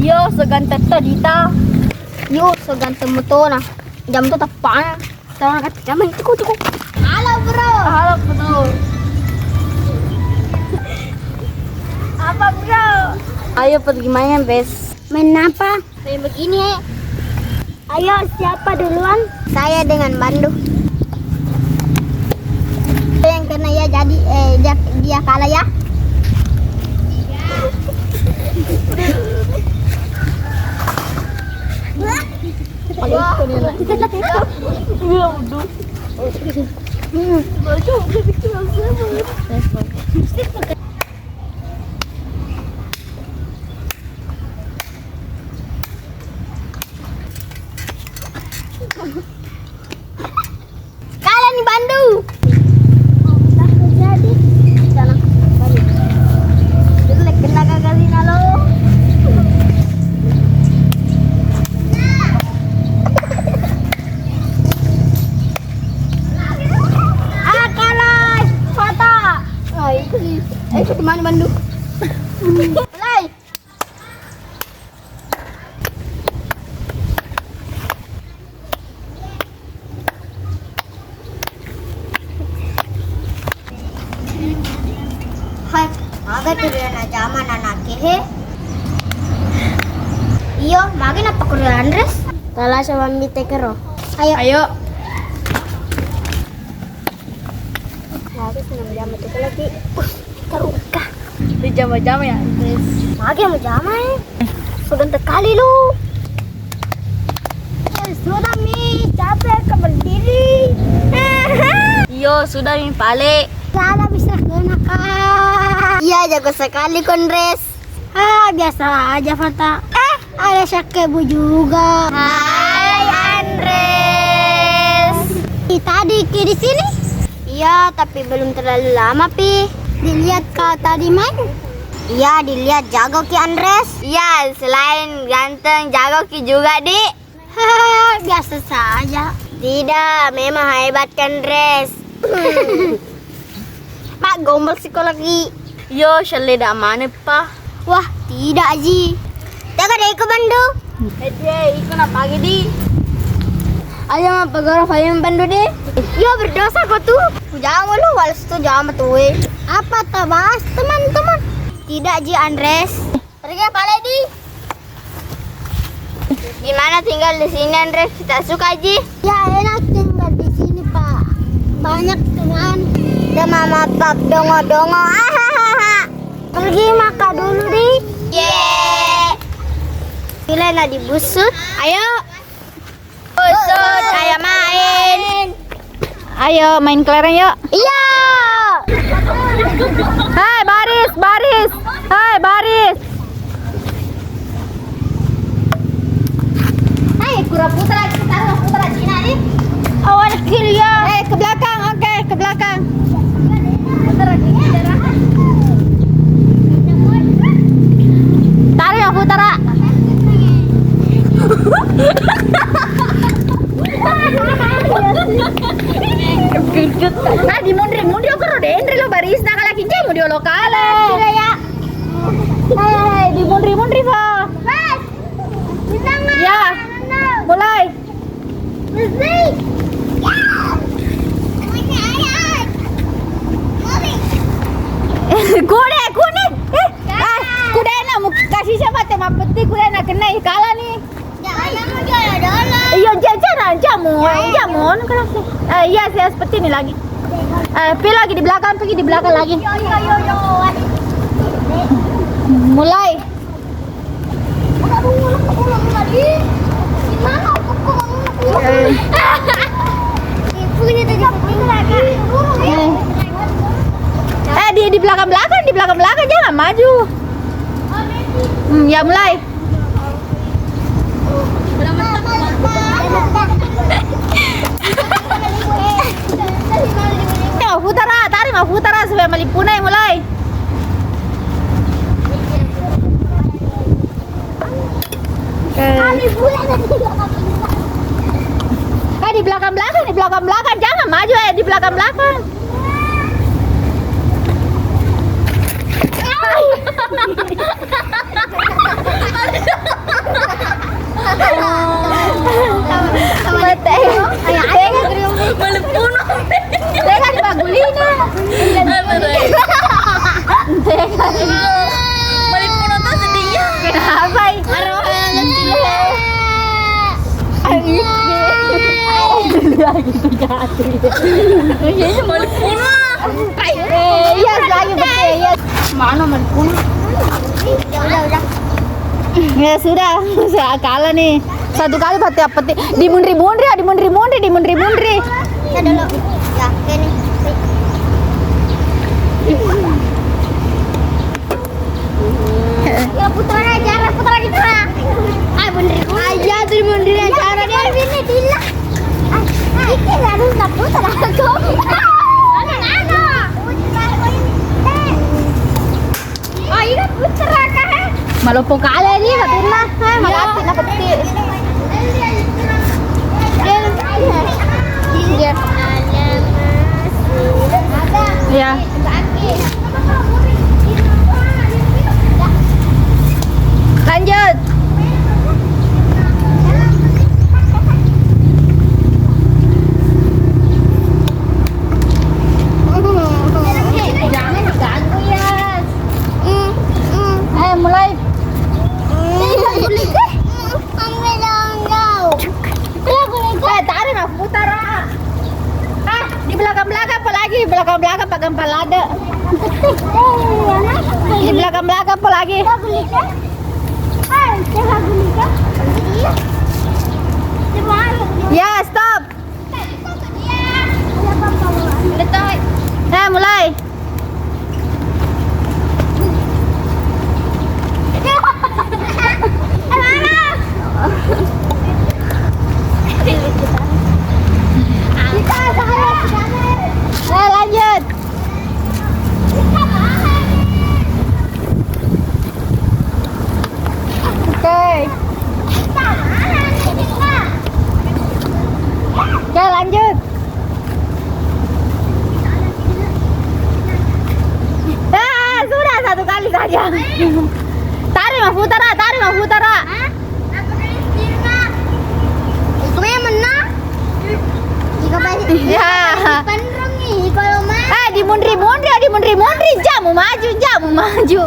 Yo, so ganteng to dito. Yo, so ganteng mo to na. Jam to tapang. Tawa ka jamay. Tiku. Halo, bro. Halo, bro. Apa, bro? Ayo pergi main, Bes. Main apa? Main begini. Ayo, siapa duluan? Saya dengan Bandu. Yang kena ya jadi dia kalah ya. Kalian di Bandung. Jadi sana balik. Jelek kena gagalin halo. Itu kemana Bandung? Mulai. Hai, maga kurian aja mana nake he? Iyo, maga napa kurian Andres? Tala sama mite kero. Ayo. Lagi senang jam itu lagi. Terluka. Di jama-jama ya, Andres. Maga mau jamai. Sudah kali lu. Sudah mi, capek ke berdiri. Yo, sudah nih balik. Salah bisa kena kak. Iya jago sekali Kondres. Biasa aja Fata. Ada Syakebu juga. Hai, Andres. Tadi Ki di sini? Iya, tapi belum terlalu lama Pi. Dilihat kau tadi main? Iya, dilihat jago Ki Andres. Iya, selain ganteng, jago Ki juga, Dik. Biasa saja. Tidak, memang hebat kan, Andres. Pak gombal psikologi. Yo, seleda mana, Pak? Wah, tidak Aji. Jaga deh ke Bandung. Ikut apa pagi, Di? Ayo pagara fayam Bandung deh. Yo berdosa kau tuh. Jangan lu walas tuh jangan tuh. Apa tabas teman-teman? Tidak Ji Andres. Pergi apa lagi? Gimana tinggal di sini, Andres? Kita suka, Ji? Ya enak tinggal di sini Pak. Banyak teman. Dan mama pap dongo-dongo. Pergi makan dulu di. Yeay. Bila nak dibusut. Ayo. Busut, ayo main. Ayo main kelereng yuk. Iya. Hai baris. Hai baris. Hai kura putra Cina nih. Awal kiri ya. Ke belakang. Oke, ke belakang. Putra Cina darah. Tarik ya putra. Di mundi aku rode Andre lo baris na kala kinjay mo di lokale. Ya. Hai, di mundi po. Mas. Bisa nggak? Ya. Mulai. Mesti. Kuda. Kuda na mo kasih siapa tema peti kuda na kena kala nih. Iya jamu. Iya saya seperti ini lagi. Pergi lagi di belakang lagi. Mulai. di belakang jangan maju. Ya mulai. Tarik mau putara supaya melipunai mulai. Di belakang jangan maju di belakang. Teka di bagulina. Malipuno to sedihnya. Kenapa? Malipuno. Yes, lagi betul. Yes. Mana malipuno? Udah. Ya sudah kalah nih. Satu kali peti. Dimundri-mundri. Ya dulu. Ya, ini. Ya putra gitu lah. Ay, bundri. Aja tuh bundri cara dia ini dilah. Ini harus nak putra aku. Ano. Oh, ini putra kah? Malupo kali ni katina. Malapit na peti. Ya. Lanjut. Jangan diganggu ya. Ayo mulai. Tarik nak putara. Di belakang belakang pegang palada. Di belakang apa lagi? Ya, stop. Mulai. Lanjut. Oke, lanjut. Sudah satu kali saja. Tarik mau putara. Ikaw yang menang. Ikaw ba? Ya. Panrong nih, kalau mah. Dimundri. Jamu maju.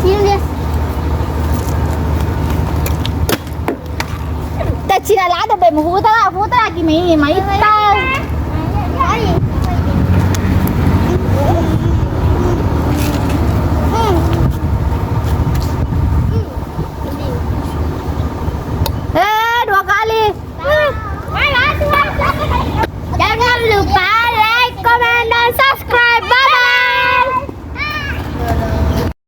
Sini dia. Cina ada bayi putara kimi maitang.